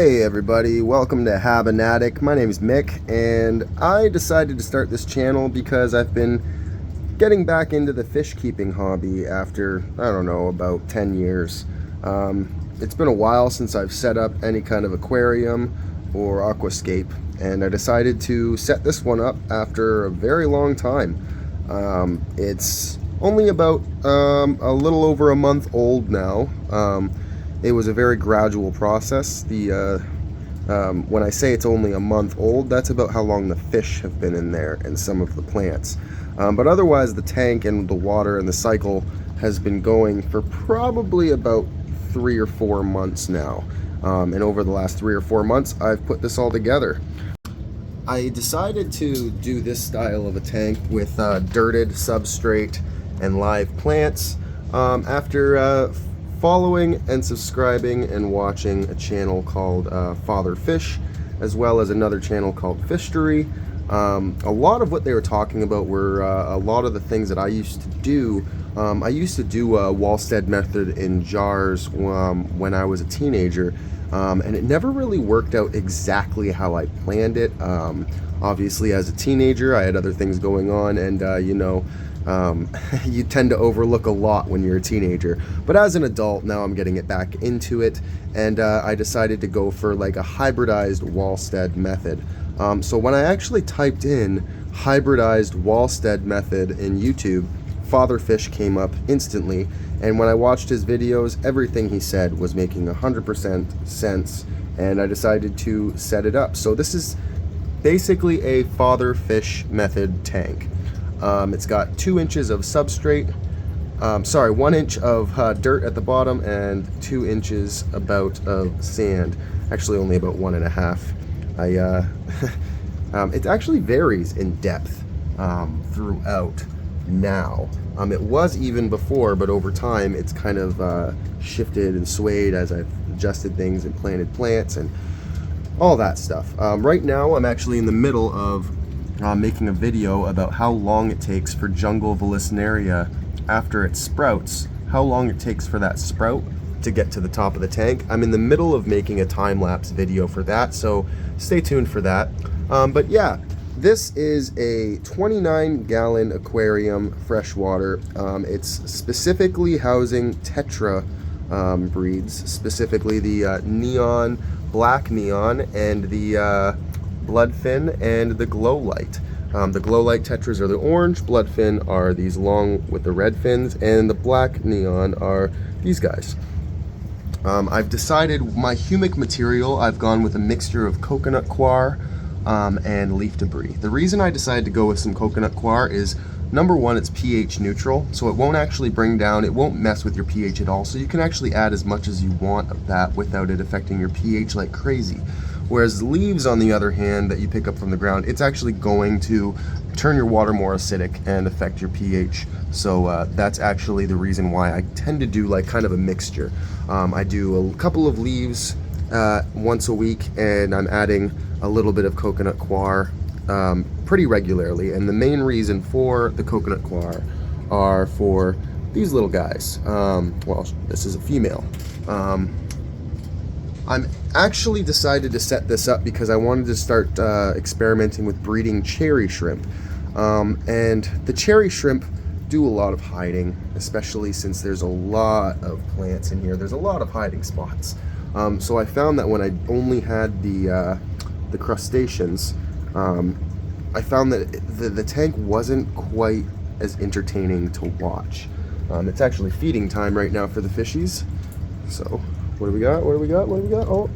Hey everybody, welcome to Habanatic. My name is Mick, and I decided to start this channel because I've been getting back into the fish keeping hobby after, I don't know, about 10 years. It's been a while since I've set up any kind of aquarium or aquascape, and I decided to set this one up after a very long time. It's only about a little over a month old now. It was a very gradual process. When I say it's only a month old, that's about how long the fish have been in there and some of the plants. But otherwise, the tank and the water and the cycle has been going for probably about 3 or 4 months now. And over the last 3 or 4 months, I've put this all together. I decided to do this style of a tank with dirted substrate and live plants after following and subscribing and watching a channel called Father Fish, as well as another channel called Fishery. A lot of what they were talking about were a lot of the things that I used to do. I used to do a Walstad method in jars when I was a teenager, and it never really worked out exactly how I planned it. Obviously, as a teenager, I had other things going on, and you tend to overlook a lot when you're a teenager. But as an adult, now I'm getting it back into it, and I decided to go for like a hybridized Walstad method. So when I actually typed in hybridized Walstad method in YouTube, Father Fish came up instantly, and when I watched his videos, everything he said was making 100% sense, and I decided to set it up. So this is basically a Father Fish method tank. It's got 2 inches of substrate, 1 inch of dirt at the bottom and 2 inches about of sand. Actually only about 1.5. It actually varies in depth throughout now. It was even before, but over time it's kind of shifted and swayed as I've adjusted things and planted plants and all that stuff. Right now I'm actually in the middle of making a video about how long it takes for jungle Vallisneria after it sprouts, how long it takes for that sprout to get to the top of the tank. I'm in the middle of making a time-lapse video for that, so stay tuned for that. But yeah, this is a 29-gallon aquarium freshwater. It's specifically housing tetra breeds, specifically the neon, black neon, and the bloodfin and the glow light. The glow light tetras are the orange, bloodfin are these long with the red fins, and the black neon are these guys. I've decided my humic material, I've gone with a mixture of coconut coir and leaf debris. The reason I decided to go with some coconut coir is, number one, it's pH neutral, so it won't actually bring down, it won't mess with your pH at all, so you can actually add as much as you want of that without it affecting your pH like crazy. Whereas leaves, on the other hand, that you pick up from the ground, it's actually going to turn your water more acidic and affect your pH. So that's actually the reason why I tend to do like kind of a mixture. I do a couple of leaves once a week, and I'm adding a little bit of coconut coir pretty regularly. And the main reason for the coconut coir are for these little guys. Well, this is a female. I'm actually decided to set this up because I wanted to start experimenting with breeding cherry shrimp. And the cherry shrimp do a lot of hiding, especially since there's a lot of plants in here. There's a lot of hiding spots. So I found that when I only had the crustaceans, I found that the tank wasn't quite as entertaining to watch. It's actually feeding time right now for the fishies. So what do we got? What do we got? What do we got? Oh.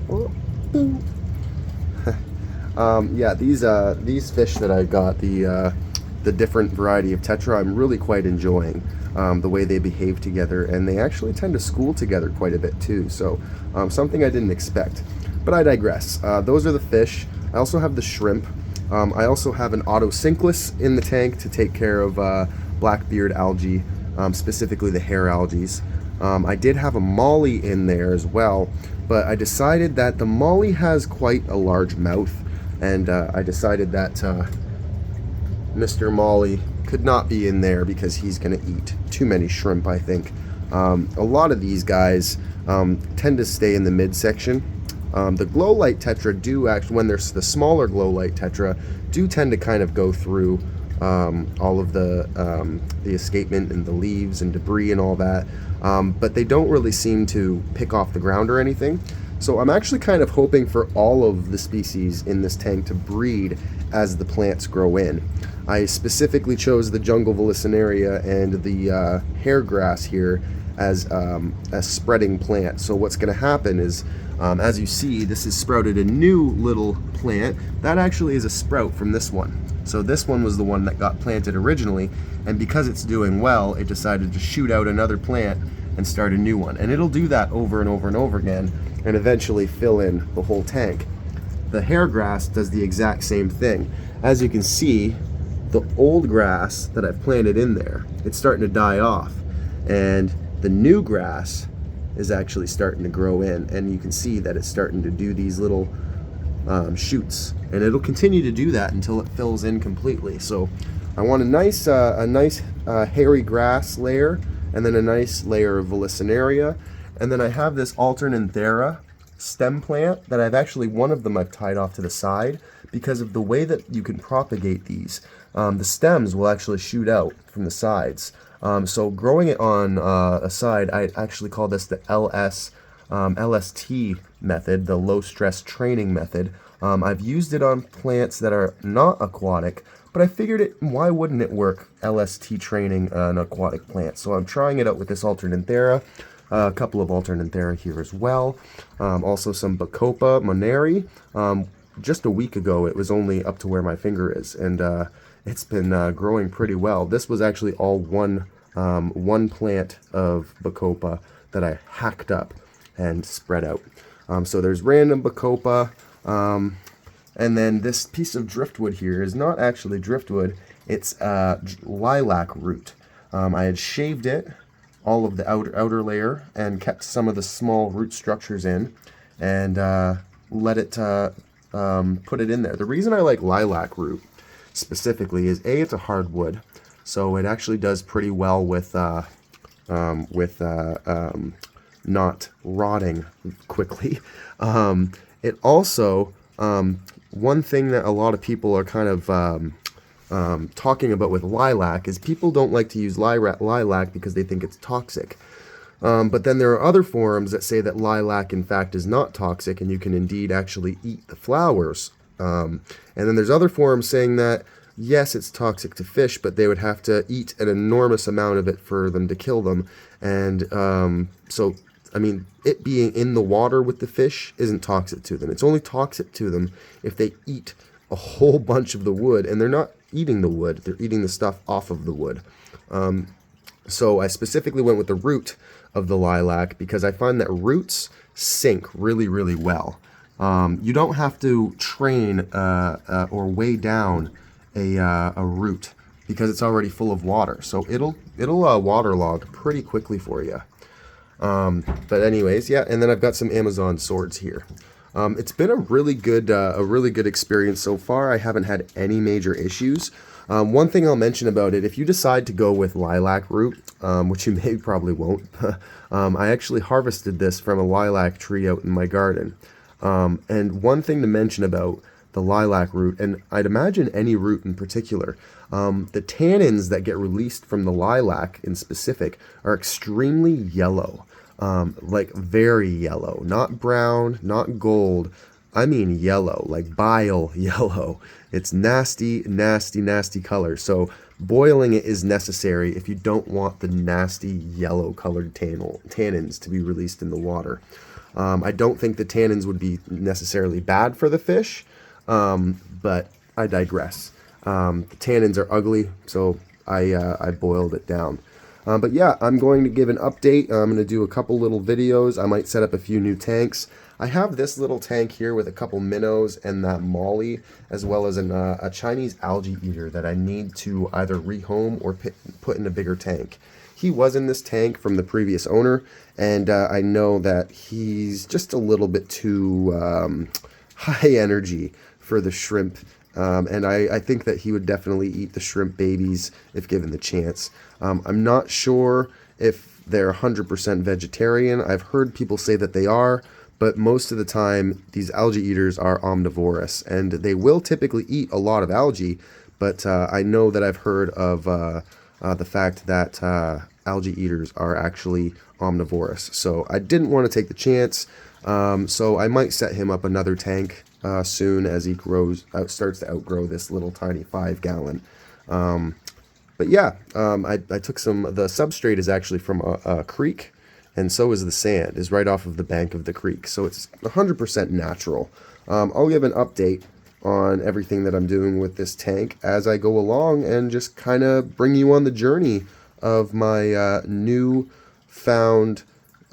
Yeah, these fish that I got, the different variety of tetra, I'm really quite enjoying the way they behave together, and they actually tend to school together quite a bit too. So something I didn't expect. But I digress. Those are the fish. I also have the shrimp. I also have an Otocinclus in the tank to take care of blackbeard algae, specifically the hair algae. I did have a molly in there as well, but I decided that the molly has quite a large mouth, and I decided that Mr. Molly could not be in there because he's going to eat too many shrimp, I think. A lot of these guys tend to stay in the midsection, The glow light tetra do actually, when there's the smaller glow light tetra, do tend to kind of go through all of the escapement and the leaves and debris and all that, but they don't really seem to pick off the ground or anything. So I'm actually kind of hoping for all of the species in this tank to breed as the plants grow in. I specifically chose the jungle vallisneria and the hairgrass here as a spreading plant. So what's going to happen is, as you see, this has sprouted a new little plant. That actually is a sprout from this one. So this one was the one that got planted originally, and because it's doing well, it decided to shoot out another plant and start a new one. And it'll do that over and over and over again, and eventually fill in the whole tank. The hairgrass does the exact same thing. As you can see, the old grass that I've planted in there, it's starting to die off, and the new grass is actually starting to grow in, and you can see that it's starting to do these little shoots, and it'll continue to do that until it fills in completely. So I want a nice hairy grass layer, and then a nice layer of vallisneria, and then I have this Alternanthera stem plant that one of them I've tied off to the side because of the way that you can propagate these. The stems will actually shoot out from the sides. So growing it on a side, I actually call this the LST method, the low stress training method. I've used it on plants that are not aquatic, but I figured why wouldn't it work, LST training an aquatic plant? So I'm trying it out with this Alternanthera, a couple of Alternanthera here as well. Also some Bacopa moneri. Just a week ago, it was only up to where my finger is, and it's been growing pretty well. This was actually all one plant of Bacopa that I hacked up and spread out. So there's random Bacopa, and then this piece of driftwood here is not actually driftwood, it's lilac root. I had shaved it, all of the outer layer, and kept some of the small root structures in, and let it put it in there. The reason I like lilac root specifically is it's a hardwood, so it actually does pretty well with not rotting quickly. It also, one thing that a lot of people are kind of talking about with lilac is people don't like to use lilac because they think it's toxic. But then there are other forums that say that lilac in fact is not toxic, and you can indeed actually eat the flowers. And then there's other forums saying that yes, it's toxic to fish, but they would have to eat an enormous amount of it for them to kill them. And so, I mean, it being in the water with the fish isn't toxic to them. It's only toxic to them if they eat a whole bunch of the wood, and they're not eating the wood, they're eating the stuff off of the wood. So I specifically went with the root of the lilac because I find that roots sink really, really well. You don't have to train or weigh down a root because it's already full of water, so it'll waterlog pretty quickly for you. But anyways, yeah, and then I've got some Amazon swords here. It's been a really good experience so far. I haven't had any major issues. One thing I'll mention about it, if you decide to go with lilac root, which you probably won't, I actually harvested this from a lilac tree out in my garden. And one thing to mention about the lilac root, and I'd imagine any root in particular, the tannins that get released from the lilac in specific are extremely yellow. Like very yellow, not brown, not gold. I mean yellow, like bile yellow. It's nasty, nasty, nasty color. So boiling it is necessary if you don't want the nasty yellow colored tannins to be released in the water. I don't think the tannins would be necessarily bad for the fish, but I digress. The tannins are ugly, so I boiled it down. But yeah, I'm going to give an update. I'm going to do a couple little videos. I might set up a few new tanks. I have this little tank here with a couple minnows and that molly, as well as a Chinese algae eater that I need to either rehome or put in a bigger tank. He was in this tank from the previous owner, and I know that he's just a little bit too high energy for the shrimp. And I think that he would definitely eat the shrimp babies if given the chance. I'm not sure if they're 100% vegetarian. I've heard people say that they are, but most of the time these algae eaters are omnivorous, and they will typically eat a lot of algae, but I know that I've heard of the fact that algae eaters are actually omnivorous. So I didn't want to take the chance, so I might set him up another tank soon as he starts to outgrow this little tiny 5-gallon. But yeah, I took the substrate is actually from a creek, and so is the sand, is right off of the bank of the creek. So it's 100% natural. I'll give an update on everything that I'm doing with this tank as I go along, and just kind of bring you on the journey of my newfound,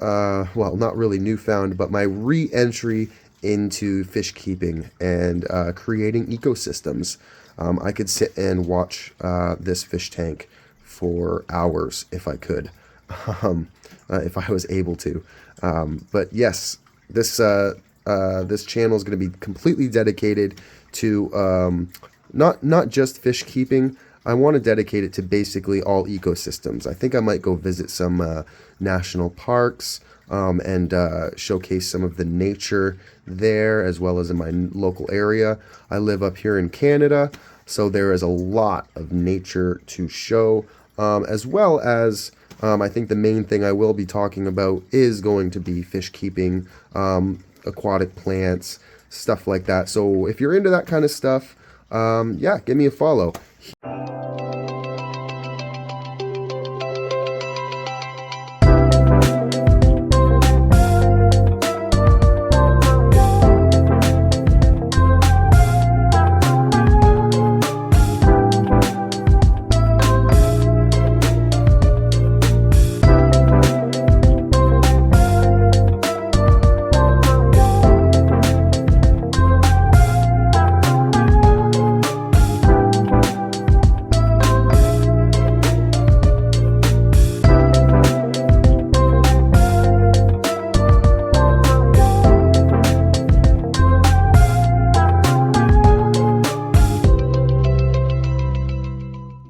well, not really newfound, but my re-entry into fish keeping and creating ecosystems. I could sit and watch this fish tank for hours if I could, if I was able to. But yes, this channel is going to be completely dedicated to not just fish keeping. I want to dedicate it to basically all ecosystems. I think I might go visit some national parks and showcase some of the nature there, as well as in my local area. I live up here in Canada, so there is a lot of nature to show, as well as I think the main thing I will be talking about is going to be fish keeping, aquatic plants, stuff like that. So if you're into that kind of stuff, yeah, give me a follow.